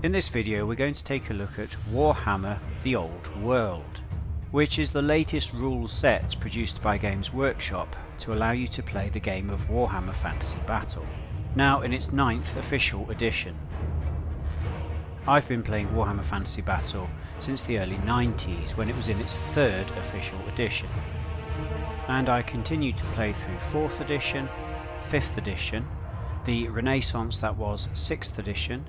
In this video we're going to take a look at Warhammer the Old World, which is the latest rule set produced by Games Workshop to allow you to play the game of Warhammer Fantasy Battle, now in its 9th official edition. I've been playing Warhammer Fantasy Battle since the early 90s when it was in its 3rd official edition, and I continued to play through 4th edition, 5th edition, the Renaissance that was 6th edition,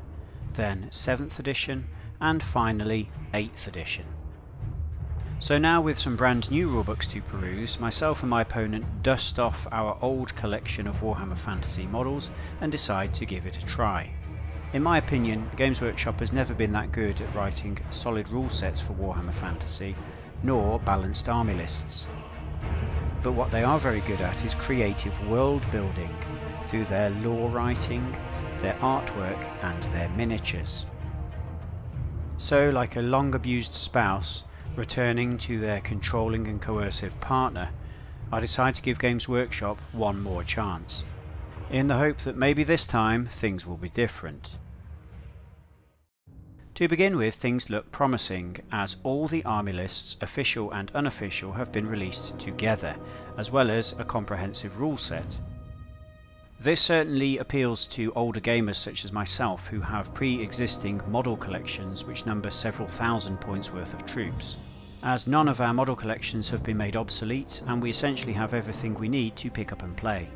then 7th edition, and finally 8th edition. So now, with some brand new rulebooks to peruse, myself and my opponent dust off our old collection of Warhammer Fantasy models and decide to give it a try. In my opinion, Games Workshop has never been that good at writing solid rule sets for Warhammer Fantasy, nor balanced army lists. But what they are very good at is creative world building through their lore writing, their artwork and their miniatures. So, like a long abused spouse returning to their controlling and coercive partner, I decide to give Games Workshop one more chance, in the hope that maybe this time things will be different. To begin with, things look promising, as all the army lists, official and unofficial, have been released together, as well as a comprehensive rule set. This certainly appeals to older gamers such as myself, who have pre-existing model collections which number several thousand points worth of troops, as none of our model collections have been made obsolete and we essentially have everything we need to pick up and play.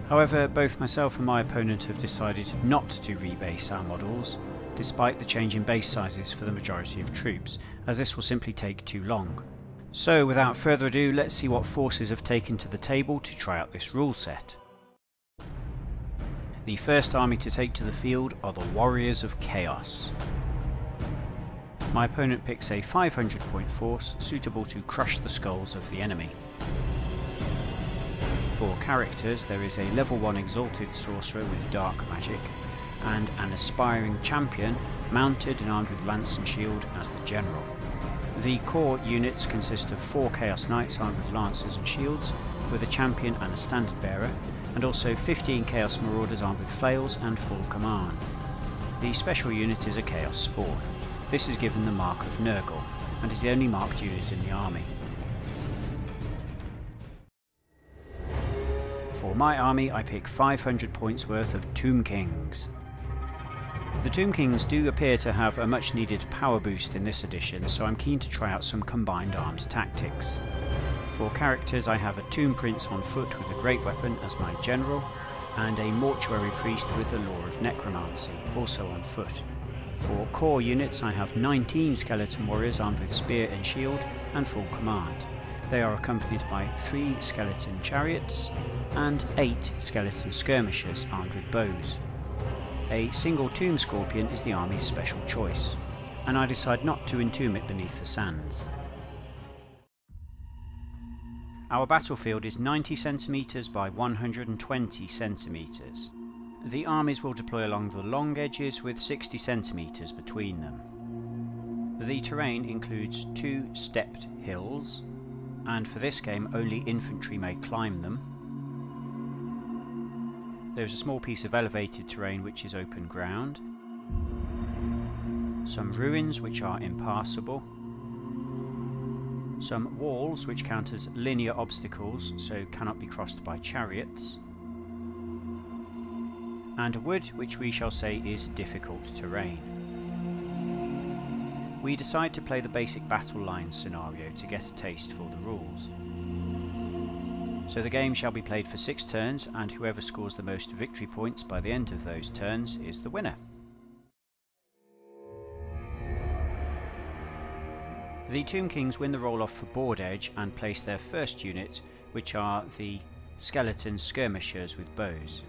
However, both myself and my opponent have decided not to rebase our models, despite the change in base sizes for the majority of troops, as this will simply take too long. So without further ado, let's see what forces have taken to the table to try out this rule set. The first army to take to the field are the Warriors of Chaos. My opponent picks a 500 point force suitable to crush the skulls of the enemy. For characters, there is a level 1 exalted sorcerer with dark magic, and an aspiring champion mounted and armed with lance and shield as the general. The core units consist of 4 Chaos Knights armed with lances and shields, with a champion and a standard bearer, and also 15 Chaos Marauders armed with flails and full command. The special unit is a Chaos Spawn. This is given the mark of Nurgle, and is the only marked unit in the army. For my army, I pick 500 points worth of Tomb Kings. The Tomb Kings do appear to have a much needed power boost in this edition, so I'm keen to try out some combined armed tactics. For characters, I have a Tomb Prince on foot with a great weapon as my general, and a Mortuary Priest with the lore of Necromancy, also on foot. For core units, I have 19 Skeleton Warriors armed with spear and shield and full command. They are accompanied by 3 Skeleton Chariots and 8 Skeleton Skirmishers armed with bows. A single Tomb Scorpion is the army's special choice, and I decide not to entomb it beneath the sands. Our battlefield is 90 cm by 120 cm. The armies will deploy along the long edges with 60 cm between them. The terrain includes 2 stepped hills, and for this game only infantry may climb them. There is a small piece of elevated terrain which is open ground, some ruins which are impassable, some walls which count as linear obstacles so cannot be crossed by chariots, and a wood which we shall say is difficult terrain. We decide to play the basic battle line scenario to get a taste for the rules. So the game shall be played for 6 turns, and whoever scores the most victory points by the end of those turns is the winner. The Tomb Kings win the roll-off for board edge and place their first unit, which are the Skeleton Skirmishers with bows.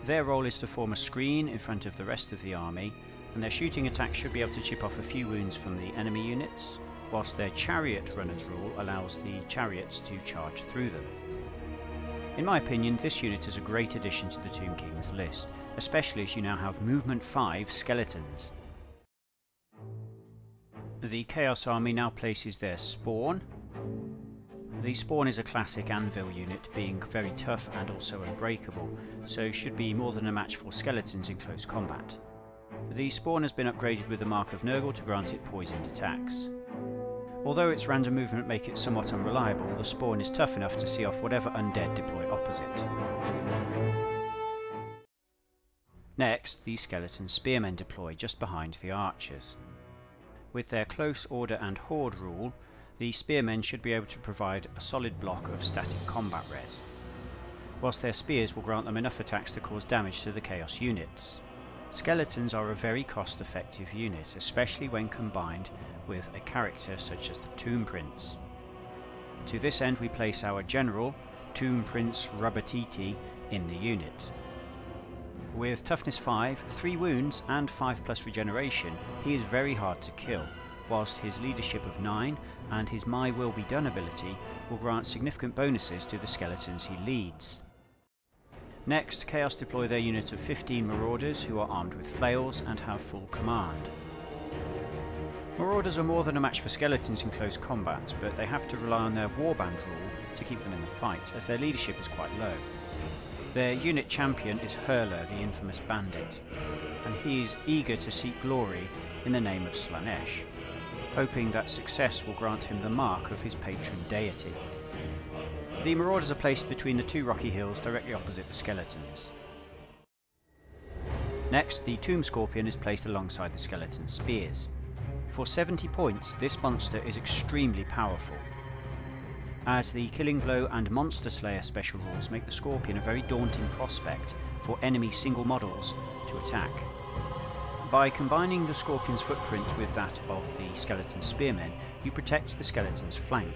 Their role is to form a screen in front of the rest of the army, and their shooting attack should be able to chip off a few wounds from the enemy units, whilst their Chariot Runners rule allows the chariots to charge through them. In my opinion, this unit is a great addition to the Tomb Kings list, especially as you now have Movement 5 Skeletons. The Chaos Army now places their Spawn. The Spawn is a classic anvil unit, being very tough and also unbreakable, so should be more than a match for skeletons in close combat. The spawn has been upgraded with the Mark of Nurgle to grant it poisoned attacks. Although its random movement make it somewhat unreliable, the spawn is tough enough to see off whatever undead deploy opposite. Next, the skeleton spearmen deploy just behind the archers. With their close order and horde rule, the spearmen should be able to provide a solid block of static combat res, whilst their spears will grant them enough attacks to cause damage to the chaos units. Skeletons are a very cost-effective unit, especially when combined with a character such as the Tomb Prince. To this end we place our general, Tomb Prince Rhubbatiti, in the unit. With toughness 5, 3 wounds and 5+ regeneration, he is very hard to kill, whilst his leadership of 9 and his My Will Be Done ability will grant significant bonuses to the skeletons he leads. Next, Chaos deploy their unit of 15 Marauders who are armed with flails and have full command. Marauders are more than a match for skeletons in close combat, but they have to rely on their warband rule to keep them in the fight, as their leadership is quite low. Their unit champion is Hurler, the infamous bandit, and he is eager to seek glory in the name of Slaaneshi, hoping that success will grant him the mark of his patron deity. The Marauders are placed between the 2 rocky hills directly opposite the skeletons. Next, the Tomb Scorpion is placed alongside the skeleton spears. For 70 points, this monster is extremely powerful, as the Killing Blow and Monster Slayer special rules make the Scorpion a very daunting prospect for enemy single models to attack. By combining the Scorpion's footprint with that of the skeleton spearmen, you protect the skeleton's flank,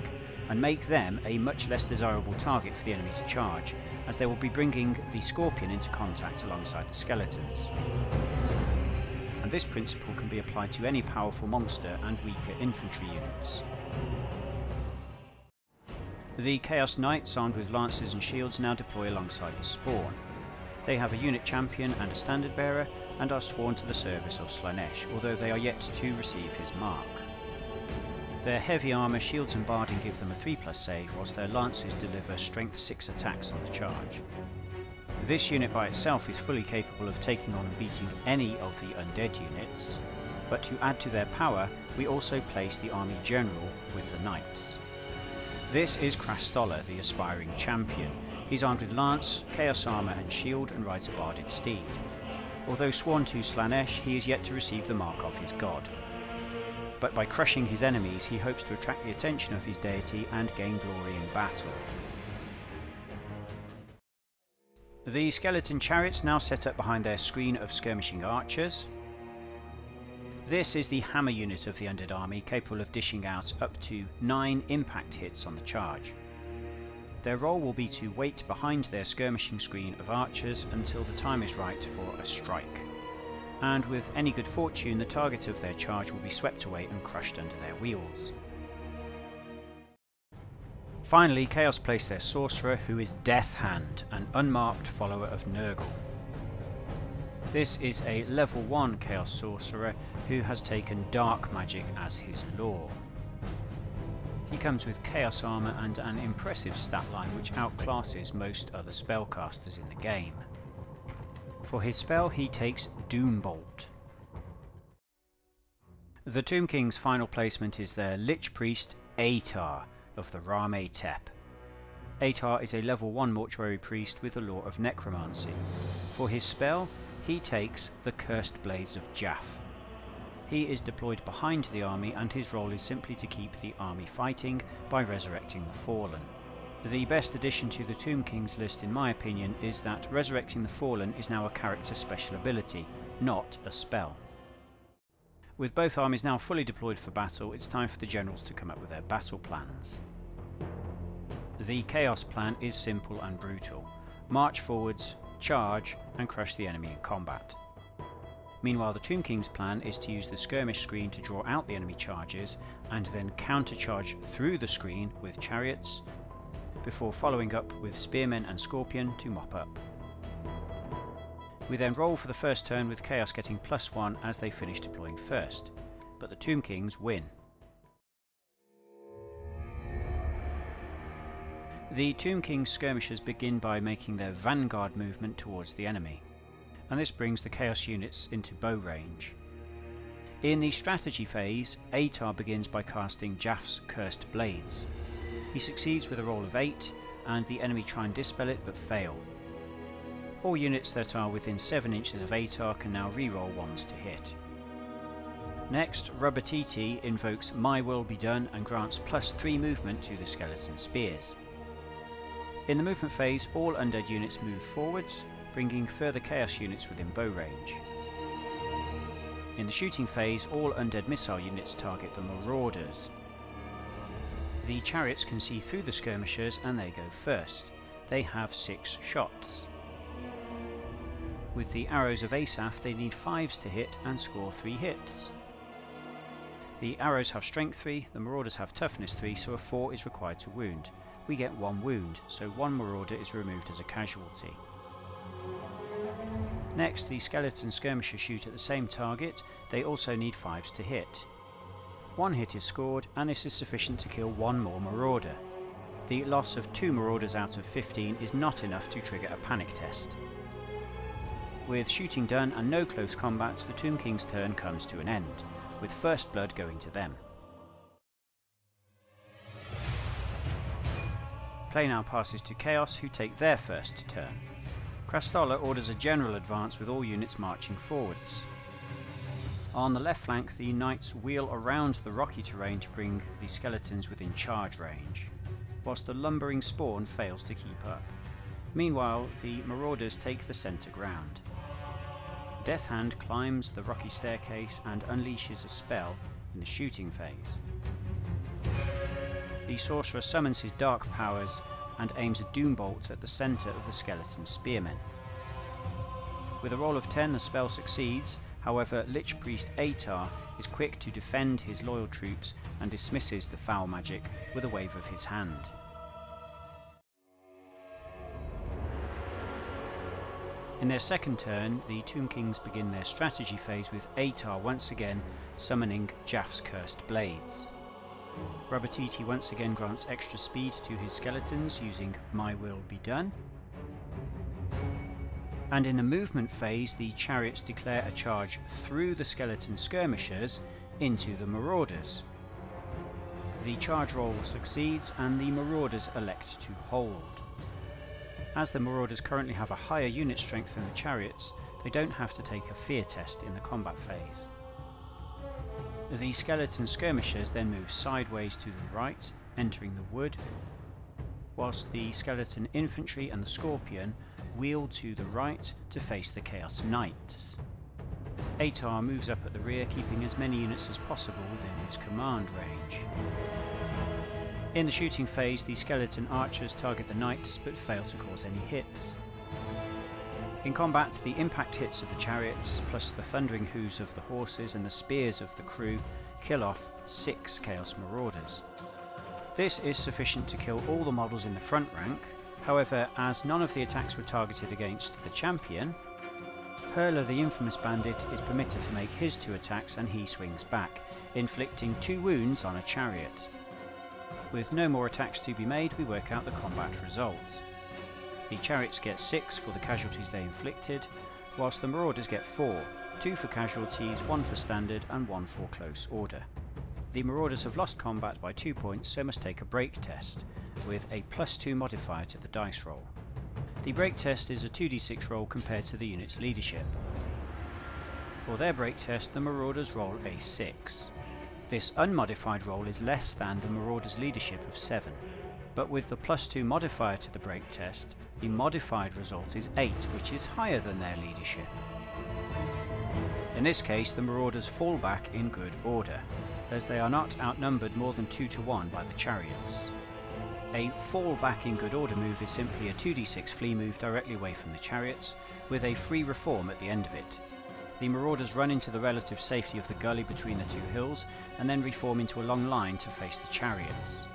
and make them a much less desirable target for the enemy to charge, as they will be bringing the Scorpion into contact alongside the skeletons. And this principle can be applied to any powerful monster and weaker infantry units. The Chaos Knights, armed with lances and shields, now deploy alongside the spawn. They have a unit champion and a standard bearer, and are sworn to the service of Slaaneshi, although they are yet to receive his mark. Their heavy armour, shields and barding give them a 3+ save, whilst their lances deliver strength 6 attacks on the charge. This unit by itself is fully capable of taking on and beating any of the undead units, but to add to their power, we also place the army general with the knights. This is Krastoller, the aspiring champion. He's armed with lance, chaos armour and shield, and rides a barded steed. Although sworn to Slaaneshi, he is yet to receive the mark of his god. But by crushing his enemies, he hopes to attract the attention of his deity and gain glory in battle. The skeleton chariots now set up behind their screen of skirmishing archers. This is the hammer unit of the undead army, capable of dishing out up to 9 impact hits on the charge. Their role will be to wait behind their skirmishing screen of archers until the time is right for a strike. And with any good fortune, the target of their charge will be swept away and crushed under their wheels. Finally, Chaos place their sorcerer, who is Death Hand, an unmarked follower of Nurgle. This is a level 1 Chaos sorcerer who has taken dark magic as his lore. He comes with chaos armour and an impressive stat line which outclasses most other spellcasters in the game. For his spell, he takes Doombolt. The Tomb King's final placement is their Lich Priest Atar of the Rhubbatiti. Atar is a level 1 mortuary priest with the lore of necromancy. For his spell, he takes the Cursed Blades of Jaff. He is deployed behind the army, and his role is simply to keep the army fighting by resurrecting the fallen. The best addition to the Tomb King's list, in my opinion, is that resurrecting the fallen is now a character special ability, not a spell. With both armies now fully deployed for battle, it's time for the generals to come up with their battle plans. The Chaos plan is simple and brutal. March forwards, charge, and crush the enemy in combat. Meanwhile, the Tomb King's plan is to use the skirmish screen to draw out the enemy charges, and then countercharge through the screen with chariots, before following up with spearmen and scorpion to mop up. We then roll for the first turn, with Chaos getting +1 as they finish deploying first, but the Tomb Kings win. The Tomb King's skirmishers begin by making their vanguard movement towards the enemy. and this brings the Chaos units into bow range. In the strategy phase, Atar begins by casting Jaff's Cursed Blades. He succeeds with a roll of 8, and the enemy try and dispel it but fail. All units that are within 7 inches of Atar can now reroll 1s to hit. Next, Rhubbatiti invokes My Will Be Done and grants +3 movement to the skeleton spears. In the movement phase, all undead units move forwards, bringing further chaos units within bow range. In the shooting phase, all undead missile units target the marauders. The chariots can see through the skirmishers and they go first. They have 6 shots. With the arrows of Asaph, they need 5s to hit and score 3 hits. The arrows have strength 3, the marauders have toughness 3, so a 4 is required to wound. We get 1 wound, so 1 marauder is removed as a casualty. Next, the skeleton skirmishers shoot at the same target. They also need 5s to hit. 1 hit is scored, and this is sufficient to kill 1 more marauder. The loss of 2 marauders out of 15 is not enough to trigger a panic test. With shooting done and no close combat, the Tomb King's turn comes to an end, with first blood going to them. Play now passes to Chaos, who take their first turn. Krastoller orders a general advance with all units marching forwards. On the left flank, the knights wheel around the rocky terrain to bring the skeletons within charge range, whilst the lumbering spawn fails to keep up. Meanwhile, the marauders take the centre ground. Death Hand climbs the rocky staircase and unleashes a spell in the shooting phase. The sorcerer summons his dark powers and aims a Doombolt at the centre of the skeleton spearmen. With a roll of 10, the spell succeeds. However, Lich Priest Atar is quick to defend his loyal troops and dismisses the foul magic with a wave of his hand. In their second turn, the Tomb Kings begin their strategy phase with Atar once again summoning Jaff's Cursed Blades. Rhubbatiti once again grants extra speed to his skeletons using My Will Be Done. And in the movement phase, the chariots declare a charge through the skeleton skirmishers into the marauders. The charge roll succeeds and the marauders elect to hold. As the marauders currently have a higher unit strength than the chariots, they don't have to take a fear test in the combat phase. The skeleton skirmishers then move sideways to the right, entering the wood, whilst the skeleton infantry and the scorpion wheel to the right to face the Chaos Knights. Atar moves up at the rear, keeping as many units as possible within his command range. In the shooting phase, the skeleton archers target the knights but fail to cause any hits. In combat, the impact hits of the chariots, plus the thundering hooves of the horses and the spears of the crew, kill off 6 Chaos Marauders. This is sufficient to kill all the models in the front rank. However, as none of the attacks were targeted against the champion, Hurler the Infamous Bandit is permitted to make his 2 attacks and he swings back, inflicting 2 wounds on a chariot. With no more attacks to be made, we work out the combat result. The chariots get 6 for the casualties they inflicted, whilst the marauders get 4, 2 for casualties, 1 for standard and 1 for close order. The marauders have lost combat by 2 points, so must take a break test, with a +2 modifier to the dice roll. The break test is a 2d6 roll compared to the unit's leadership. For their break test, the marauders roll a 6. This unmodified roll is less than the marauders' leadership of 7. But with the +2 modifier to the break test, the modified result is 8, which is higher than their leadership. In this case, the marauders fall back in good order, as they are not outnumbered more than 2 to 1 by the chariots. A fall back in good order move is simply a 2d6 flee move directly away from the chariots, with a free reform at the end of it. The marauders run into the relative safety of the gully between the 2 hills, and then reform into a long line to face the chariots.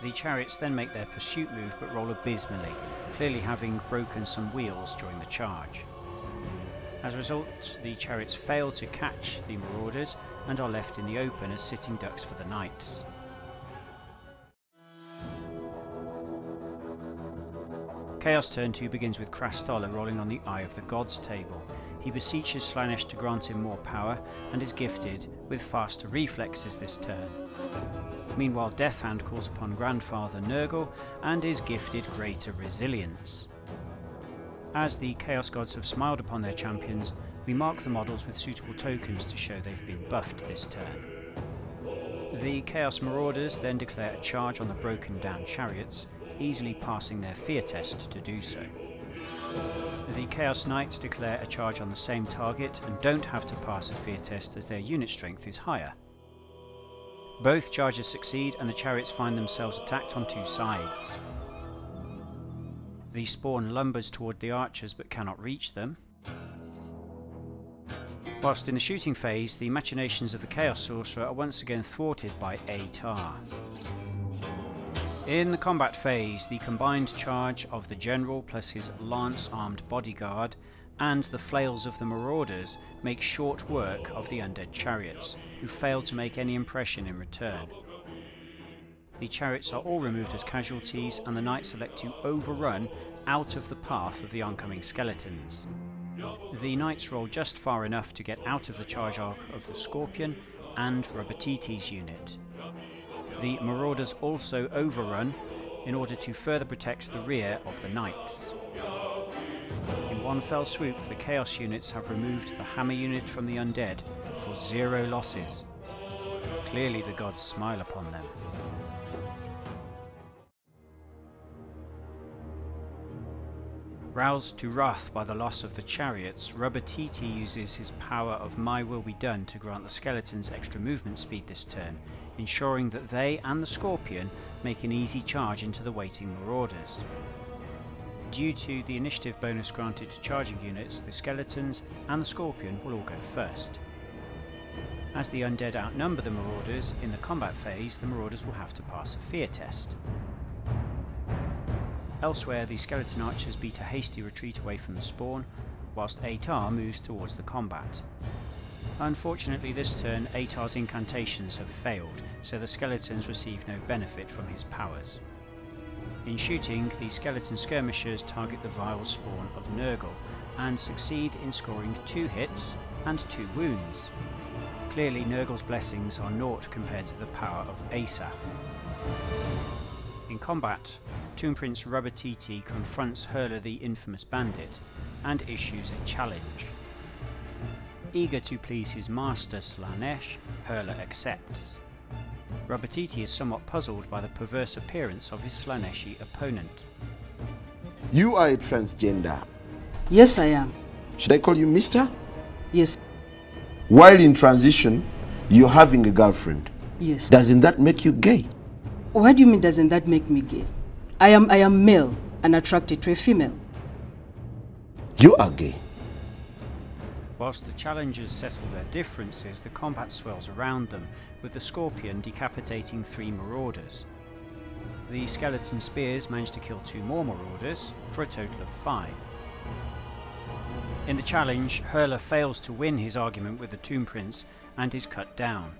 The chariots then make their pursuit move but roll abysmally, clearly having broken some wheels during the charge. As a result, the chariots fail to catch the marauders and are left in the open as sitting ducks for the knights. Chaos turn 2 begins with Krastoller rolling on the Eye of the Gods table. He beseeches Slaaneshi to grant him more power and is gifted with faster reflexes this turn. Meanwhile, Death Hand calls upon Grandfather Nurgle and is gifted greater resilience. As the Chaos Gods have smiled upon their champions, we mark the models with suitable tokens to show they've been buffed this turn. The Chaos Marauders then declare a charge on the broken down chariots, easily passing their fear test to do so. The Chaos Knights declare a charge on the same target and don't have to pass a fear test as their unit strength is higher. Both charges succeed and the chariots find themselves attacked on two sides. The spawn lumbers toward the archers but cannot reach them. Whilst in the shooting phase, the machinations of the Chaos Sorcerer are once again thwarted by Atar. In the combat phase, the combined charge of the General plus his lance-armed bodyguard and the flails of the Marauders make short work of the undead chariots, who fail to make any impression in return. The chariots are all removed as casualties and the knights elect to overrun out of the path of the oncoming skeletons. The knights roll just far enough to get out of the charge arc of the Scorpion and Rhubbatiti's unit. The Marauders also overrun in order to further protect the rear of the knights. In one fell swoop, the Chaos units have removed the hammer unit from the undead for 0 losses. Clearly the gods smile upon them. Roused to wrath by the loss of the chariots, Rhubbatiti uses his power of My Will Be Done to grant the skeletons extra movement speed this turn, ensuring that they and the Scorpion make an easy charge into the waiting Marauders. Due to the initiative bonus granted to charging units, the skeletons and the Scorpion will all go first. As the undead outnumber the Marauders, in the combat phase the Marauders will have to pass a fear test. Elsewhere, the skeleton archers beat a hasty retreat away from the spawn, whilst Atar moves towards the combat. Unfortunately this turn, Atar's incantations have failed, so the skeletons receive no benefit from his powers. In shooting, the skeleton skirmishers target the vile spawn of Nurgle, and succeed in scoring 2 hits and 2 wounds. Clearly Nurgle's blessings are naught compared to the power of Asaph. In combat, Tomb Prince Rhubbatiti confronts Hurler the infamous bandit and issues a challenge. Eager to please his master Slaaneshi, Hurler accepts. Rhubbatiti is somewhat puzzled by the perverse appearance of his Slaaneshi opponent. You are a transgender. Yes, I am. Should I call you Mr.? Yes. While in transition, you're having a girlfriend. Yes. Doesn't that make you gay? What do you mean, doesn't that make me gay? I am male and attracted to a female. You are gay. Whilst the challengers settle their differences, the combat swells around them, with the Scorpion decapitating 3 Marauders. The skeleton spears manage to kill 2 more Marauders, for a total of 5. In the challenge, Hurler fails to win his argument with the Tomb Prince and is cut down.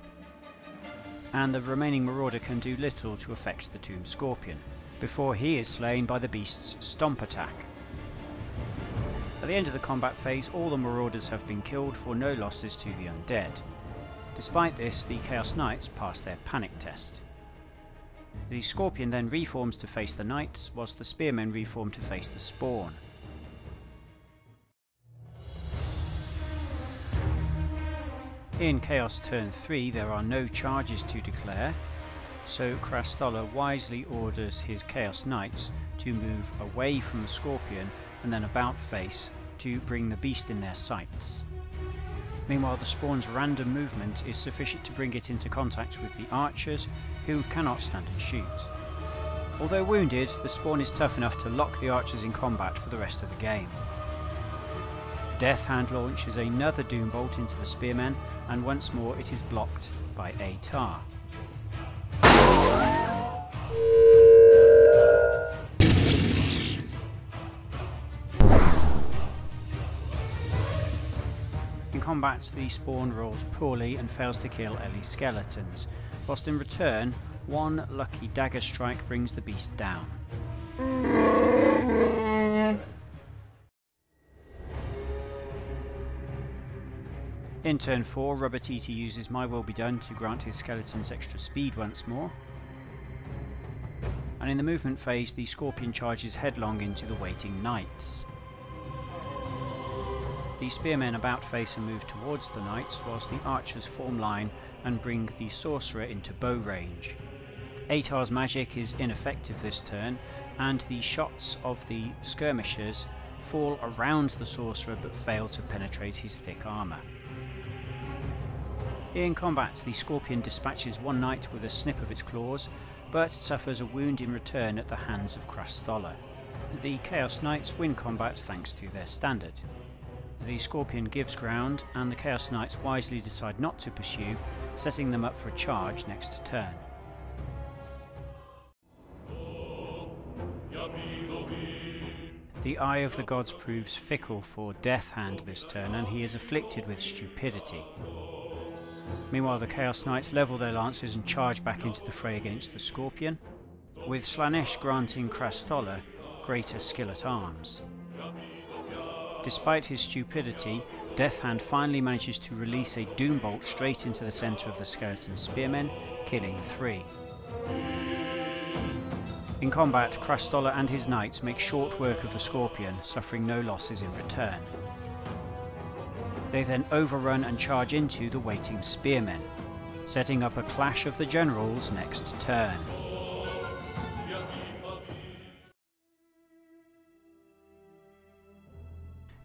And the remaining Marauder can do little to affect the Tomb Scorpion, before he is slain by the beast's stomp attack. At the end of the combat phase, all the Marauders have been killed for no losses to the undead. Despite this, the Chaos Knights pass their panic test. The Scorpion then reforms to face the Knights, whilst the Spearmen reform to face the Spawn. In Chaos Turn 3 there are no charges to declare, so Krastoller wisely orders his Chaos Knights to move away from the Scorpion and then about face to bring the beast in their sights. Meanwhile, the Spawn's random movement is sufficient to bring it into contact with the archers, who cannot stand and shoot. Although wounded, the Spawn is tough enough to lock the archers in combat for the rest of the game. Death Hand launches another Doom Bolt into the Spearmen, and once more it is blocked by Atar. In combat, the Spawn rolls poorly and fails to kill any skeletons, whilst in return, one lucky dagger strike brings the beast down. In turn 4, Rhubbatiti uses My Will Be Done to grant his skeletons extra speed once more. And in the movement phase, the Scorpion charges headlong into the waiting knights. The spearmen about face and move towards the knights, whilst the archers form line and bring the sorcerer into bow range. Atar's magic is ineffective this turn, and the shots of the skirmishers fall around the sorcerer but fail to penetrate his thick armour. In combat, the Scorpion dispatches one knight with a snip of its claws, but suffers a wound in return at the hands of Krastoller. The Chaos Knights win combat thanks to their standard. The Scorpion gives ground, and the Chaos Knights wisely decide not to pursue, setting them up for a charge next turn. The Eye of the Gods proves fickle for Death Hand this turn, and he is afflicted with stupidity. Meanwhile, the Chaos Knights level their lances and charge back into the fray against the Scorpion, with Slaaneshi granting Krastoller greater skill at arms. Despite his stupidity, Death Hand finally manages to release a Doom Bolt straight into the centre of the skeleton spearmen, killing 3. In combat, Krastoller and his knights make short work of the Scorpion, suffering no losses in return. They then overrun and charge into the waiting spearmen, setting up a clash of the generals next turn.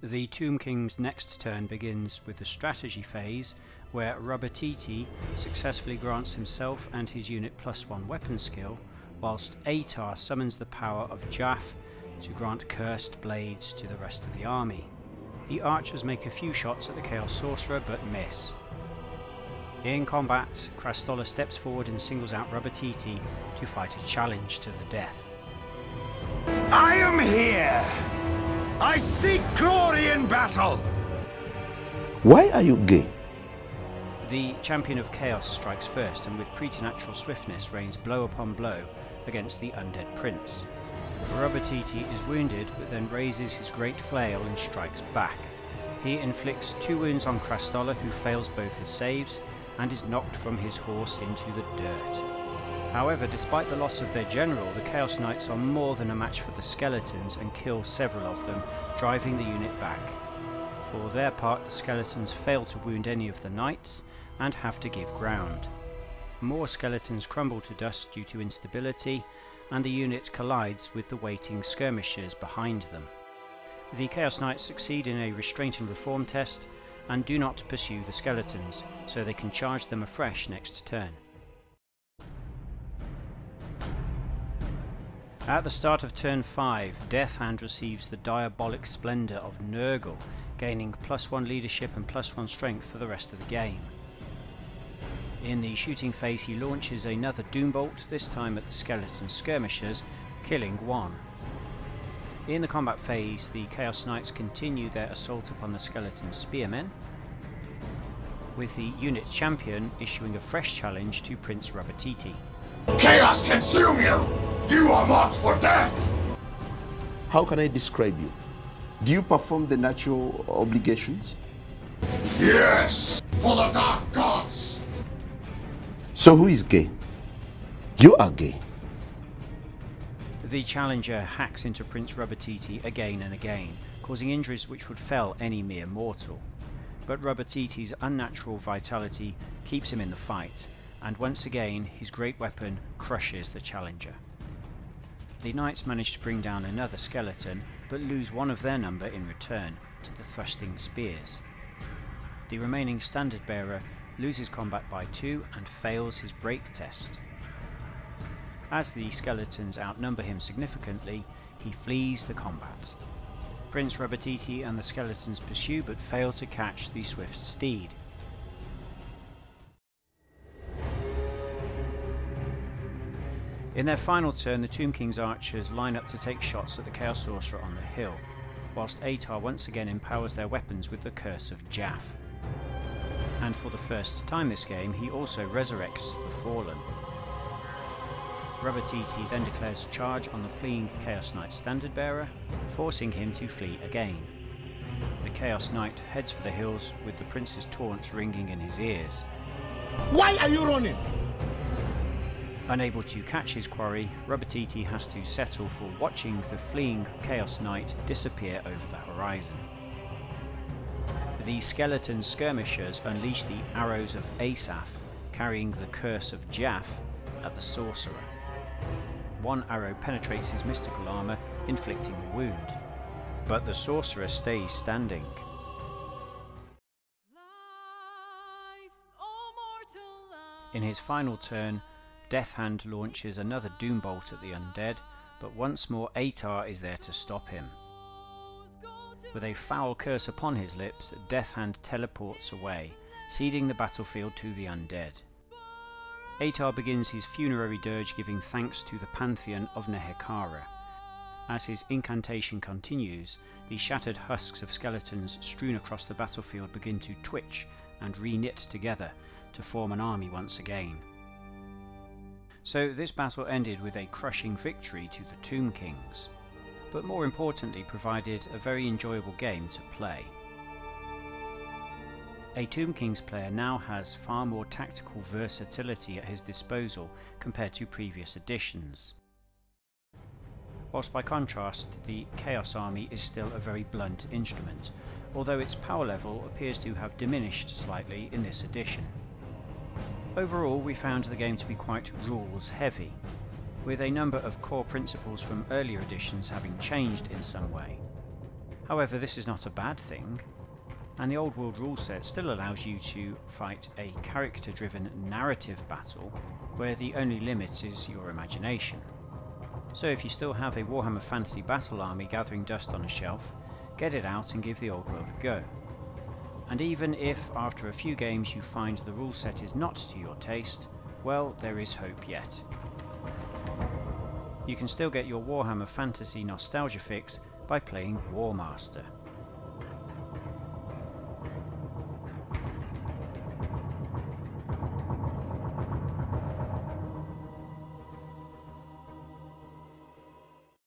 The Tomb King's next turn begins with the strategy phase, where Rhubbatiti successfully grants himself and his unit +1 weapon skill, whilst Atar summons the power of Jaff to grant cursed blades to the rest of the army. The archers make a few shots at the Chaos Sorcerer but miss. In combat, Krastoller steps forward and singles out Rhubbatiti to fight a challenge to the death. I am here! I seek glory in battle! Why are you gay? The Champion of Chaos strikes first, and with preternatural swiftness rains blow upon blow against the Undead Prince. Rhubbatiti is wounded, but then raises his great flail and strikes back. He inflicts 2 wounds on Krastoller, who fails both his saves, and is knocked from his horse into the dirt. However, despite the loss of their general, the Chaos Knights are more than a match for the skeletons and kill several of them, driving the unit back. For their part, the skeletons fail to wound any of the knights and have to give ground. More skeletons crumble to dust due to instability, and the unit collides with the waiting skirmishers behind them. The Chaos Knights succeed in a restraint and reform test and do not pursue the skeletons, so they can charge them afresh next turn. At the start of turn 5, Death Hand receives the Diabolic Splendour of Nurgle, gaining +1 leadership and +1 strength for the rest of the game. In the shooting phase, he launches another Doom Bolt, this time at the skeleton skirmishers, killing 1. In the combat phase, the Chaos Knights continue their assault upon the skeleton spearmen, with the unit champion issuing a fresh challenge to Prince Rhubbatiti. Chaos consume you! You are marked for death! How can I describe you? Do you perform the natural obligations? Yes! For the dark gods! So who is gay? You are gay. The challenger hacks into Prince Rhubbatiti again and again, causing injuries which would fell any mere mortal. But Rhubbatiti's unnatural vitality keeps him in the fight, and once again his great weapon crushes the challenger. The knights manage to bring down another skeleton, but lose one of their number in return to the thrusting spears. The remaining standard bearer loses combat by 2 and fails his break test. As the skeletons outnumber him significantly, he flees the combat. Prince Rhubbatiti and the skeletons pursue but fail to catch the swift steed. In their final turn, the Tomb King's archers line up to take shots at the Chaos Sorcerer on the hill, whilst Atar once again empowers their weapons with the Curse of Jaff. And for the first time this game, he also resurrects the Fallen. Rhubbatiti then declares a charge on the fleeing Chaos Knight standard bearer, forcing him to flee again. The Chaos Knight heads for the hills with the prince's taunts ringing in his ears. Why are you running? Unable to catch his quarry, Rhubbatiti has to settle for watching the fleeing Chaos Knight disappear over the horizon. The skeleton skirmishers unleash the arrows of Asaph, carrying the curse of Jaff, at the sorcerer. One arrow penetrates his mystical armour, inflicting a wound, but the sorcerer stays standing. In his final turn, Deathhand launches another Doombolt at the undead, but once more Atar is there to stop him. With a foul curse upon his lips, Deathhand teleports away, ceding the battlefield to the undead. Atar begins his funerary dirge, giving thanks to the pantheon of Nehekara. As his incantation continues, the shattered husks of skeletons strewn across the battlefield begin to twitch and re-knit together to form an army once again. So this battle ended with a crushing victory to the Tomb Kings, but more importantly provided a very enjoyable game to play. A Tomb Kings player now has far more tactical versatility at his disposal compared to previous editions. Whilst by contrast, the Chaos Army is still a very blunt instrument, although its power level appears to have diminished slightly in this edition. Overall, we found the game to be quite rules heavy, with a number of core principles from earlier editions having changed in some way. However, this is not a bad thing, and the Old World rule set still allows you to fight a character-driven narrative battle where the only limit is your imagination. So if you still have a Warhammer Fantasy Battle army gathering dust on a shelf, get it out and give the Old World a go. And even if after a few games you find the rule set is not to your taste, well, there is hope yet. You can still get your Warhammer Fantasy nostalgia fix by playing War Master.